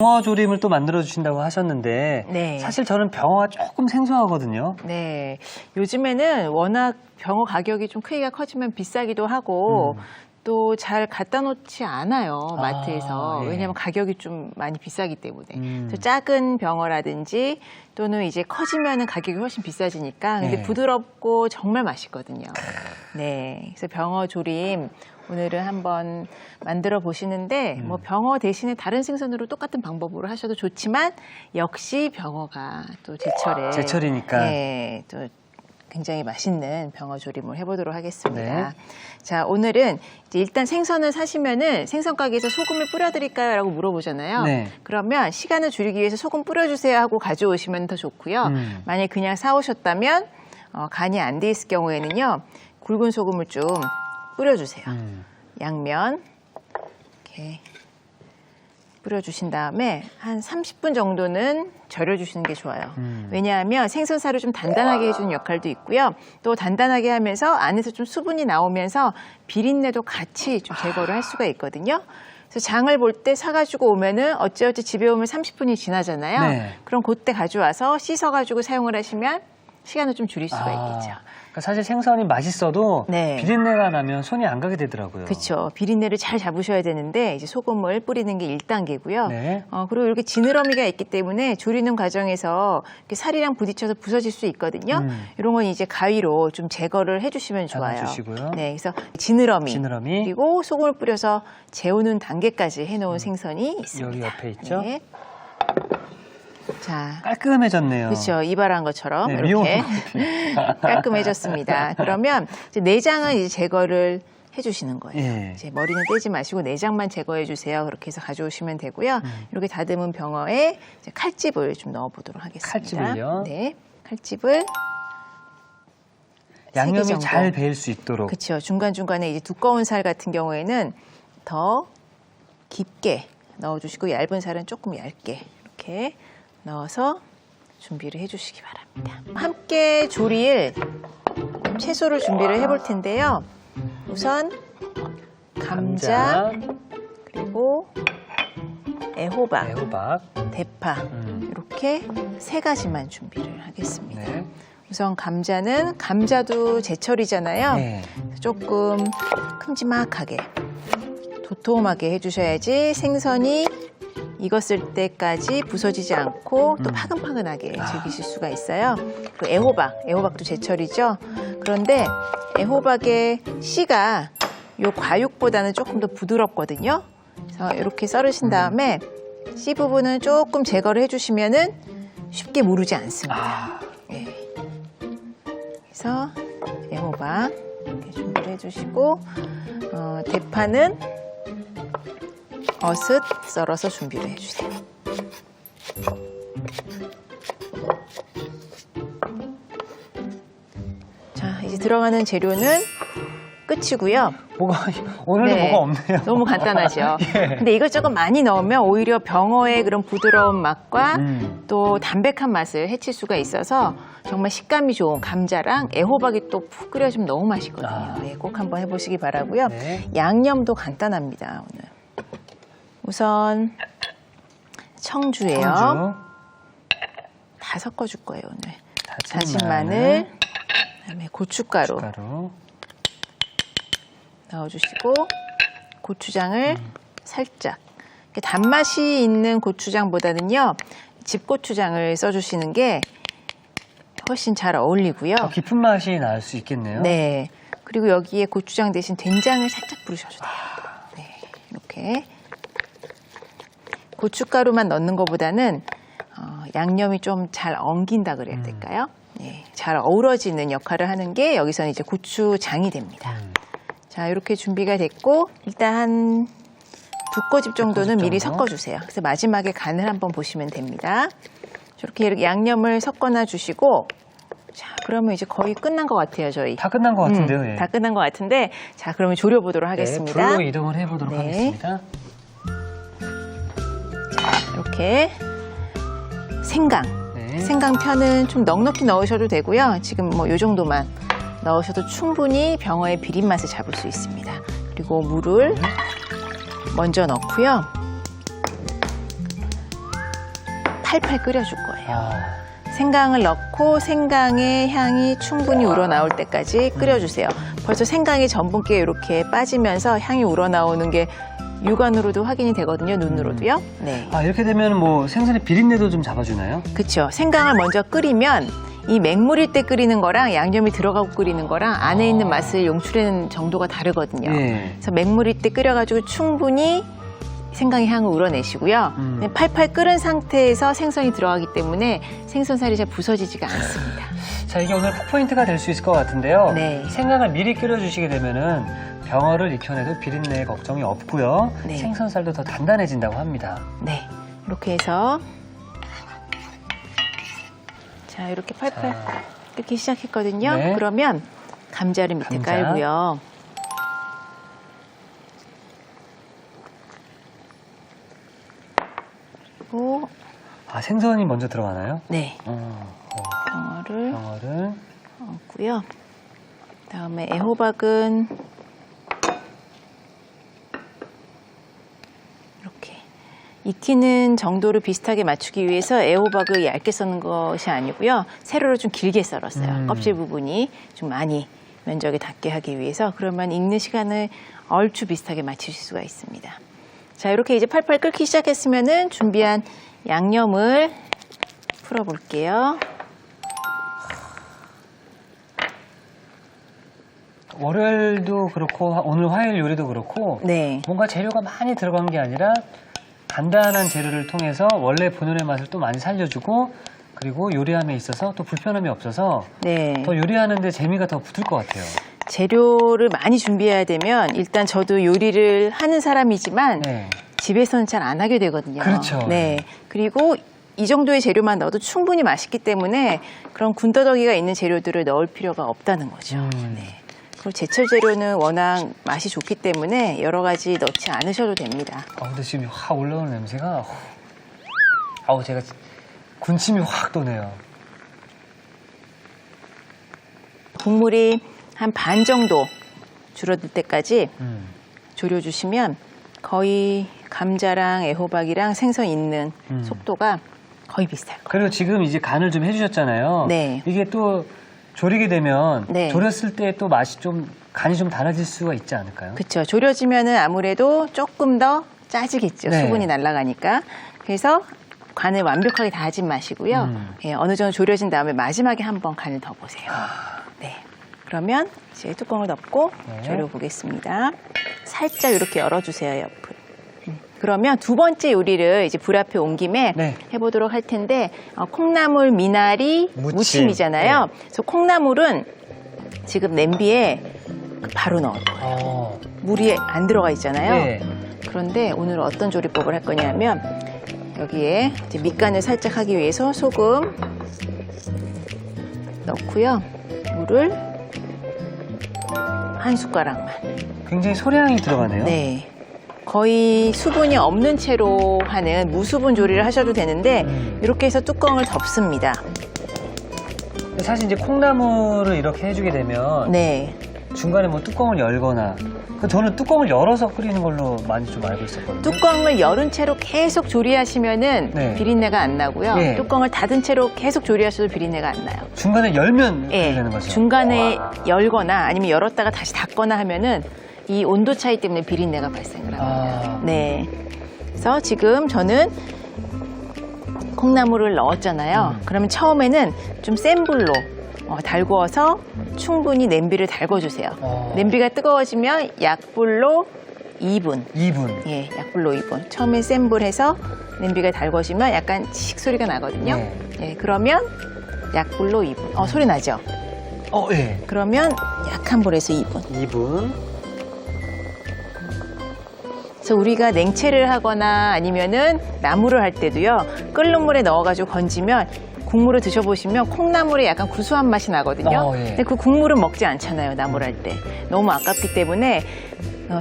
병어 조림을 또 만들어 주신다고 하셨는데 네. 사실 저는 병어가 조금 생소하거든요. 네. 요즘에는 워낙 병어 가격이 좀 크기가 커지면 비싸기도 하고 또 잘 갖다 놓지 않아요, 마트에서. 예. 왜냐하면 가격이 좀 많이 비싸기 때문에. 그래서 작은 병어라든지 또는 이제 커지면은 가격이 훨씬 비싸지니까. 근데 예. 부드럽고 정말 맛있거든요. 네. 그래서 병어 조림 오늘은 한번 만들어 보시는데 뭐 병어 대신에 다른 생선으로 똑같은 방법으로 하셔도 좋지만 역시 병어가 또 제철이니까. 네, 또 굉장히 맛있는 병어 조림을 해보도록 하겠습니다. 네. 자, 오늘은 이제 일단 생선을 사시면은 생선 가게에서 소금을 뿌려드릴까요? 라고 물어보잖아요. 네. 그러면 시간을 줄이기 위해서 소금 뿌려주세요 하고 가져오시면 더 좋고요. 만약에 그냥 사오셨다면 간이 안 돼 있을 경우에는요. 굵은 소금을 좀 뿌려주세요. 양면 이렇게 뿌려주신 다음에 한 30분 정도는 절여주시는 게 좋아요. 왜냐하면 생선살을 좀 단단하게 해주는 역할도 있고요. 또 단단하게 하면서 안에서 좀 수분이 나오면서 비린내도 같이 좀 제거를 할 수가 있거든요. 그래서 장을 볼 때 사가지고 오면은 어찌어찌 집에 오면 30분이 지나잖아요. 네. 그럼 그때 가져와서 씻어가지고 사용을 하시면 시간을 좀 줄일 수가 있겠죠. 그러니까 사실 생선이 맛있어도 네. 비린내가 나면 손이 안 가게 되더라고요. 그렇죠. 비린내를 잘 잡으셔야 되는데 이제 소금을 뿌리는 게 1단계고요. 네. 그리고 이렇게 지느러미가 있기 때문에 조리는 과정에서 이렇게 살이랑 부딪혀서 부서질 수 있거든요. 이런 건 이제 가위로 좀 제거를 해주시면 좋아요. 잡아주시고요. 네, 그래서 지느러미, 지느러미. 그리고 소금을 뿌려서 재우는 단계까지 해놓은 생선이 있습니다. 여기 옆에 있죠? 네. 자, 깔끔해졌네요. 그렇죠. 이발한 것처럼 네, 이렇게 깔끔해졌습니다. 그러면 이제 내장은 이제 제거를 해주시는 거예요. 예. 이제 머리는 떼지 마시고 내장만 제거해 주세요. 그렇게 해서 가져오시면 되고요. 이렇게 다듬은 병어에 이제 칼집을 좀 넣어보도록 하겠습니다. 칼집을요? 네, 칼집을 양념이 3개 정도. 잘 배일 수 있도록. 그렇죠. 중간 중간에 이제 두꺼운 살 같은 경우에는 더 깊게 넣어주시고 얇은 살은 조금 얇게 이렇게 넣어서 준비를 해주시기 바랍니다. 함께 조릴 채소를 준비를 해볼 텐데요. 우선 감자, 그리고 애호박, 대파 이렇게 세 가지만 준비를 하겠습니다. 네. 우선 감자는 감자도 제철이잖아요. 네. 조금 큼지막하게 도톰하게 해주셔야지 생선이 익었을 때까지 부서지지 않고 또 파근파근하게 즐기실 수가 있어요. 그리고 애호박도 제철이죠. 그런데 애호박의 씨가 요 과육보다는 조금 더 부드럽거든요. 그래서 이렇게 썰으신 다음에 씨 부분은 조금 제거를 해주시면은 쉽게 무르지 않습니다. 네. 그래서 애호박 이렇게 준비를 해주시고 대파는 어슷 썰어서 준비를 해주세요. 자, 이제 들어가는 재료는 끝이고요. 오늘은 네, 뭐가 없네요. 너무 간단하죠. 예. 근데 이걸 조금 많이 넣으면 오히려 병어의 그런 부드러운 맛과 또 담백한 맛을 해칠 수가 있어서 정말 식감이 좋은 감자랑 애호박이 또 푹 끓여주면 너무 맛있거든요. 네, 꼭 한번 해보시기 바라고요. 네. 양념도 간단합니다, 오늘. 우선 청주예요. 청주. 다 섞어줄 거예요, 오늘. 다진 다진 마늘, 그다음에 고춧가루 넣어주시고 고추장을 살짝. 단맛이 있는 고추장보다는요, 집고추장을 써주시는 게 훨씬 잘 어울리고요. 더 깊은 맛이 날 수 있겠네요. 네. 그리고 여기에 고추장 대신 된장을 살짝 부르셔도 돼요. 네, 이렇게. 고춧가루만 넣는 것보다는 양념이 좀 잘 엉긴다 그래야 될까요? 네, 잘 어우러지는 역할을 하는 게 여기서는 이제 고추장이 됩니다. 자, 이렇게 준비가 됐고 일단 한 2꼬집 정도는 미리 섞어주세요. 그래서 마지막에 간을 한번 보시면 됩니다. 이렇게 양념을 섞어놔 주시고 자, 그러면 이제 거의 끝난 것 같아요, 저희. 다 끝난 것 같은데요. 예. 다 끝난 것 같은데 자, 그러면 졸여보도록 하겠습니다. 네, 불로 이동을 해보도록 네. 하겠습니다. 이렇게 생강. 네. 생강 편은 좀 넉넉히 넣으셔도 되고요. 지금 뭐 이 정도만 넣으셔도 충분히 병어의 비린 맛을 잡을 수 있습니다. 그리고 물을 먼저 넣고요. 팔팔 끓여줄 거예요. 아, 생강을 넣고 생강의 향이 충분히 우러나올 때까지 끓여주세요. 벌써 생강이 전분기에 이렇게 빠지면서 향이 우러나오는 게 육안으로도 확인이 되거든요. 눈으로도요. 네. 아, 이렇게 되면 뭐 생선의 비린내도 좀 잡아주나요? 그렇죠. 생강을 먼저 끓이면 이 맹물일 때 끓이는 거랑 양념이 들어가고 끓이는 거랑 안에 있는 맛을 용출하는 정도가 다르거든요. 예. 그래서 맹물일 때 끓여가지고 충분히 생강의 향을 우러내시고요. 팔팔 끓은 상태에서 생선이 들어가기 때문에 생선살이 잘 부서지지가 않습니다. 자, 이게 오늘 콕포인트가 될 수 있을 것 같은데요. 네. 생강을 미리 끓여주시게 되면은 병어를 익혀내도 비린내 걱정이 없고요. 네. 생선살도 더 단단해진다고 합니다. 네, 이렇게 해서 자 이렇게 팔팔 자. 끓기 시작했거든요. 네. 그러면 감자를 밑에 감자. 깔고요. 그리고 아, 생선이 먼저 들어가나요? 네, 병어를 병어를 얹고요. 그다음에 애호박은 이렇게 익히는 정도를 비슷하게 맞추기 위해서 애호박을 얇게 썰는 것이 아니고요. 세로로 좀 길게 썰었어요. 껍질 부분이 좀 많이 면적에 닿게 하기 위해서. 그러면 익는 시간을 얼추 비슷하게 맞추실 수가 있습니다. 자, 이렇게 이제 팔팔 끓기 시작했으면은 준비한 양념을 풀어볼게요. 월요일도 그렇고 오늘 화요일 요리도 그렇고 네. 뭔가 재료가 많이 들어간 게 아니라 간단한 재료를 통해서 원래 본연의 맛을 또 많이 살려주고 그리고 요리함에 있어서 또 불편함이 없어서 네. 더 요리하는데 재미가 더 붙을 것 같아요. 재료를 많이 준비해야 되면 일단 저도 요리를 하는 사람이지만 네. 집에서는 잘 안 하게 되거든요. 그렇죠. 네. 그리고 이 정도의 재료만 넣어도 충분히 맛있기 때문에 그런 군더더기가 있는 재료들을 넣을 필요가 없다는 거죠. 네. 그리고 제철 재료는 워낙 맛이 좋기 때문에 여러 가지 넣지 않으셔도 됩니다. 근데 지금 확 올라오는 냄새가 아우 제가 군침이 확 도네요. 국물이 한 반 정도 줄어들 때까지 졸여주시면 거의 감자랑 애호박이랑 생선 있는 속도가 거의 비슷할 거예요. 그리고 지금 이제 간을 좀 해주셨잖아요. 네. 이게 또 조리게 되면 네. 졸였을 때 또 맛이 좀 간이 좀 달라질 수가 있지 않을까요? 그렇죠. 졸여지면은 아무래도 조금 더 짜지겠죠. 네. 수분이 날아가니까. 그래서 간을 완벽하게 다 하진 마시고요. 예, 어느 정도 졸여진 다음에 마지막에 한번 간을 더 보세요. 네. 그러면 이제 뚜껑을 덮고 네. 졸여보겠습니다. 살짝 이렇게 열어주세요, 옆을. 그러면 두 번째 요리를 이제 불 앞에 온 김에 네. 해보도록 할 텐데 콩나물 미나리 무침이잖아요. 네. 그래서 콩나물은 지금 냄비에 바로 넣을 거예요. 물이 안 들어가 있잖아요. 네. 그런데 오늘 어떤 조리법을 할 거냐면 여기에 이제 밑간을 살짝 하기 위해서 소금 넣고요. 물을 한 숟가락만. 굉장히 소량이 들어가네요. 네. 거의 수분이 없는 채로 하는 무수분 조리를 하셔도 되는데 이렇게 해서 뚜껑을 덮습니다. 근데 사실 이제 콩나물을 이렇게 해주게 되면 네. 중간에 뭐 뚜껑을 열거나 저는 뚜껑을 열어서 끓이는 걸로 많이 좀 알고 있었거든요. 뚜껑을 열은 채로 계속 조리하시면은 네. 비린내가 안 나고요. 네. 뚜껑을 닫은 채로 계속 조리하셔도 비린내가 안 나요. 중간에 열면 예, 되는 거죠? 중간에 열거나 아니면 열었다가 다시 닫거나 하면은 이 온도 차이 때문에 비린내가 발생을 합니다. 네. 그래서 지금 저는 콩나물을 넣었잖아요. 그러면 처음에는 좀 센 불로 달구어서 충분히 냄비를 달궈주세요. 냄비가 뜨거워지면 약불로 2분. 2분. 예, 약불로 2분. 처음에 센 불에서 냄비가 달궈지면 약간 칙 소리가 나거든요. 네. 예, 그러면 약불로 2분. 소리 나죠? 예. 그러면 약한 불에서 2분. 2분. 그래서 우리가 냉채를 하거나 아니면은 나물을 할 때도요, 끓는 물에 넣어가지고 건지면 국물을 드셔보시면 콩나물에 약간 구수한 맛이 나거든요. 예. 근데 그 국물은 먹지 않잖아요, 나물 할 때. 너무 아깝기 때문에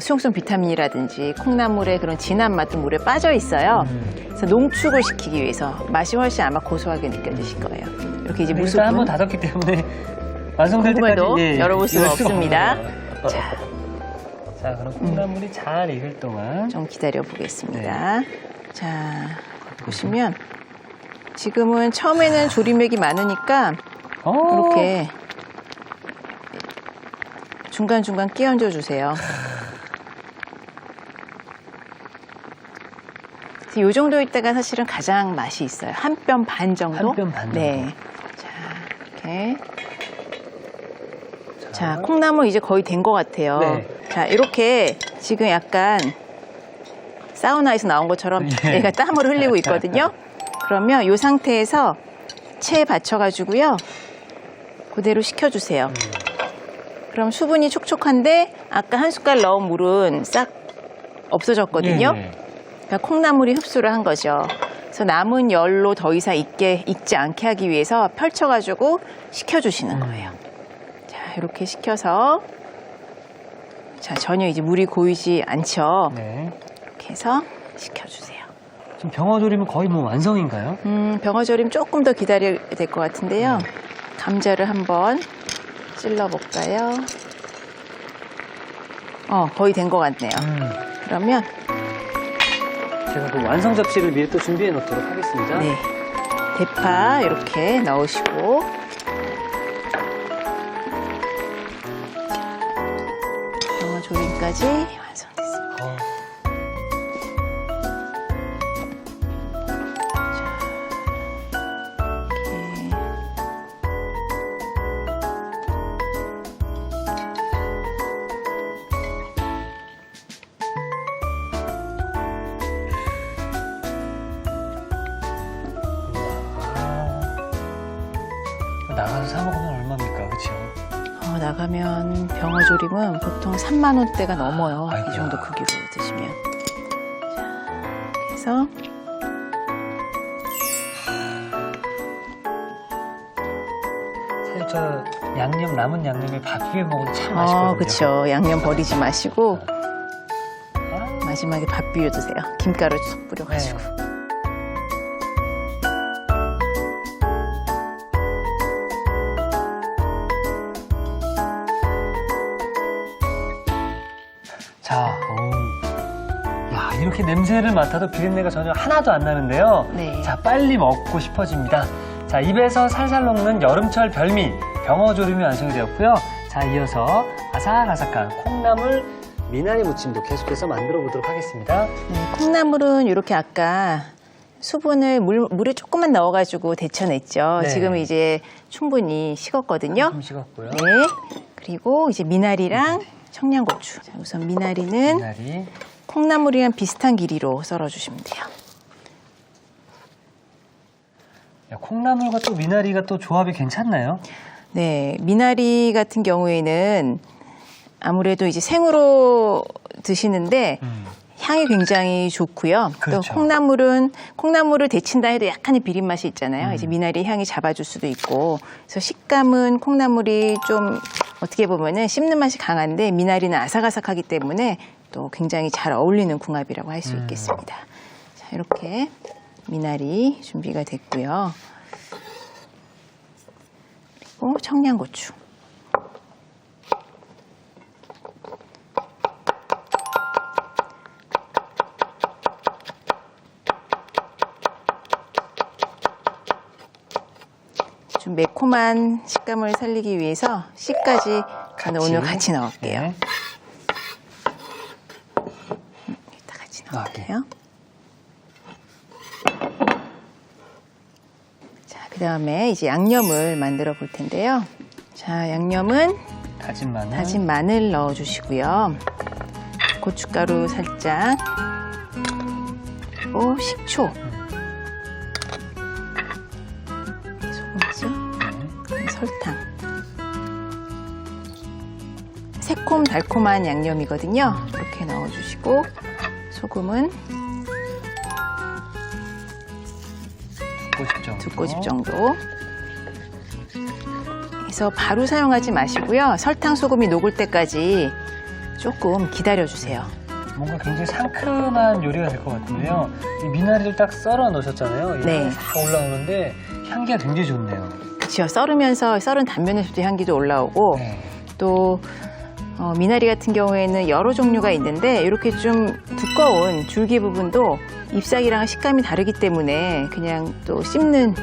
수용성 비타민이라든지 콩나물의 그런 진한 맛도 물에 빠져 있어요. 그래서 농축을 시키기 위해서 맛이 훨씬 아마 고소하게 느껴지실 거예요. 이렇게 이제 일단 무수분 한번 닫았기 때문에 완성될 궁금해도 때까지 열어볼 수가 열 수가 없습니다. 없네요. 자, 그럼 콩나물이 잘 익을 동안 좀 기다려 보겠습니다. 자, 보시면 지금은 처음에는 조림액이 많으니까 이렇게 중간중간 끼얹어 주세요. 이 정도 있다가 사실은 가장 맛이 있어요. 한 뼘 반 정도? 한 뼘 반 정도. 네. 자, 이렇게. 자, 콩나물 이제 거의 된 것 같아요. 네. 자, 이렇게 지금 약간 사우나에서 나온 것처럼 예. 얘가 땀을 흘리고 있거든요. 그러면 이 상태에서 체에 받쳐가지고요. 그대로 식혀주세요. 그럼 수분이 촉촉한데 아까 한 숟갈 넣은 물은 싹 없어졌거든요. 예. 그러니까 콩나물이 흡수를 한 거죠. 그래서 남은 열로 더 이상 익지 않게 하기 위해서 펼쳐가지고 식혀주시는 거예요. 자, 이렇게 식혀서 자, 전혀 이제 물이 고이지 않죠. 네. 이렇게 해서 식혀주세요. 지금 병어조림은 거의 뭐 완성인가요? 병어조림 조금 더 기다려야 될 것 같은데요. 감자를 한번 찔러볼까요? 거의 된 것 같네요. 그러면 제가 그 완성 접시를 미리 또 준비해 놓도록 하겠습니다. 네, 대파 이렇게 넣으시고 병어조림까지 완성됐습니다. 이렇게 나가서 사 먹으면 얼마입니까? 그렇죠? 나가면 병어조림은 보통 3만 원대가 넘어요. 아이고야. 이 정도 크기로 드시면. 자, 이렇게 해서 사실 저 양념 남은 양념에 밥 위에 먹으면 참 맛있거든요. 그렇죠. 양념 버리지 마시고 아, 마지막에 밥 비벼 드세요. 김가루 쑥 뿌려가지고. 네. 자, 야, 이렇게 냄새를 맡아도 비린내가 전혀 하나도 안 나는데요. 네. 자, 빨리 먹고 싶어집니다. 자, 입에서 살살 녹는 여름철 별미 병어조림이 완성이 되었고요. 자, 이어서 아삭아삭한 콩나물 미나리 무침도 계속해서 만들어 보도록 하겠습니다. 네, 콩나물은 이렇게 아까 수분을 물에 조금만 넣어가지고 데쳐냈죠. 네. 지금 이제 충분히 식었거든요. 좀 식었고요. 네. 그리고 이제 미나리랑 청양고추. 자, 우선 미나리는 미나리. 콩나물이랑 비슷한 길이로 썰어주시면 돼요. 야, 콩나물과 또 미나리가 또 조합이 괜찮나요? 네, 미나리 같은 경우에는 아무래도 이제 생으로 드시는데 향이 굉장히 좋고요. 그렇죠. 또 콩나물을 데친다 해도 약간의 비린 맛이 있잖아요. 이제 미나리 향이 잡아줄 수도 있고. 그래서 식감은 콩나물이 좀 어떻게 보면은 씹는 맛이 강한데 미나리는 아삭아삭하기 때문에 또 굉장히 잘 어울리는 궁합이라고 할 수 있겠습니다. 자, 이렇게 미나리 준비가 됐고요. 그리고 청양고추. 좀 매콤한 식감을 살리기 위해서 씨까지 저는 오늘 같이 넣을게요. 네. 이따 같이 넣을게요. 자, 그 다음에 이제 양념을 만들어 볼 텐데요. 자, 양념은 다진 마늘 넣어주시고요. 고춧가루 살짝, 그리고 식초. 설탕. 새콤달콤한 양념이거든요. 이렇게 넣어주시고 소금은 2꼬집 정도. 그래서 바로 사용하지 마시고요. 설탕, 소금이 녹을 때까지 조금 기다려주세요. 뭔가 굉장히 상큼한 요리가 될 것 같은데요. 이 미나리를 딱 썰어 놓으셨잖아요. 네. 향이 싹 올라오는데 향기가 굉장히 좋네요. 그렇죠. 썰으면서 썰은 단면에서도 향기도 올라오고 네. 또 미나리 같은 경우에는 여러 종류가 있는데 이렇게 좀 두꺼운 줄기 부분도 잎사귀랑 식감이 다르기 때문에 그냥 또 씹는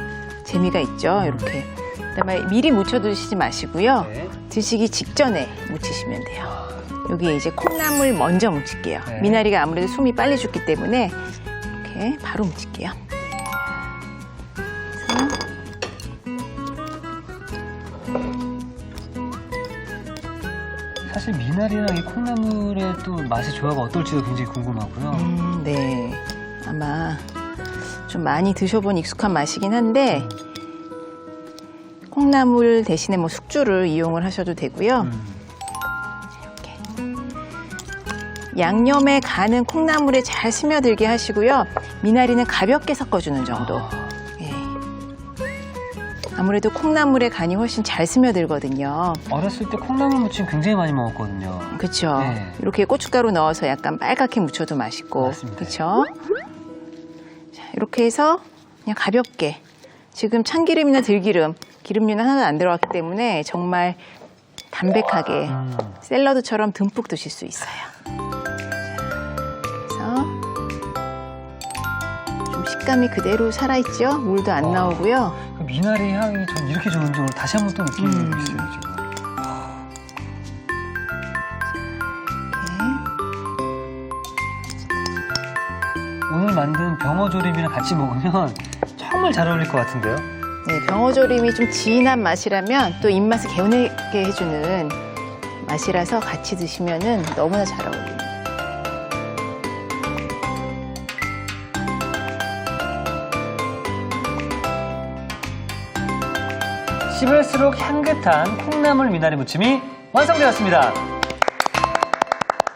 재미가 있죠. 이렇게. 그다음에 미리 무쳐 두시지 마시고요. 네. 드시기 직전에 무치시면 돼요. 여기에 이제 콩나물 먼저 무칠게요. 네. 미나리가 아무래도 숨이 빨리 죽기 때문에 이렇게 바로 무칠게요. 사실 미나리랑 이 콩나물의 또 맛의 조화가 어떨지도 굉장히 궁금하고요. 네. 아마 좀 많이 드셔본 익숙한 맛이긴 한데 콩나물 대신에 뭐 숙주를 이용을 하셔도 되고요. 이렇게 양념에 간은 콩나물에 잘 스며들게 하시고요. 미나리는 가볍게 섞어주는 정도. 예. 아무래도 콩나물에 간이 훨씬 잘 스며들거든요. 어렸을 때 콩나물 무침 굉장히 많이 먹었거든요. 그렇죠. 네. 이렇게 고춧가루 넣어서 약간 빨갛게 무쳐도 맛있고, 맞습니다. 그렇죠. 자, 이렇게 해서 그냥 가볍게 지금 참기름이나 들기름, 기름류는 하나도 안 들어갔기 때문에 정말 담백하게 샐러드처럼 듬뿍 드실 수 있어요. 자, 그래서 좀 식감이 그대로 살아있죠. 물도 안 나오고요. 그 미나리 향이 전 이렇게 좋은지 오늘 다시 한번 또 느끼고 있어요, 지금. 오늘 만든 병어조림이랑 같이 먹으면 정말 잘 어울릴 것 같은데요? 네, 병어조림이 좀 진한 맛이라면 또 입맛을 개운하게 해주는 맛이라서 같이 드시면 너무나 잘 어울립니다. 씹을수록 향긋한 콩나물 미나리 무침이 완성되었습니다.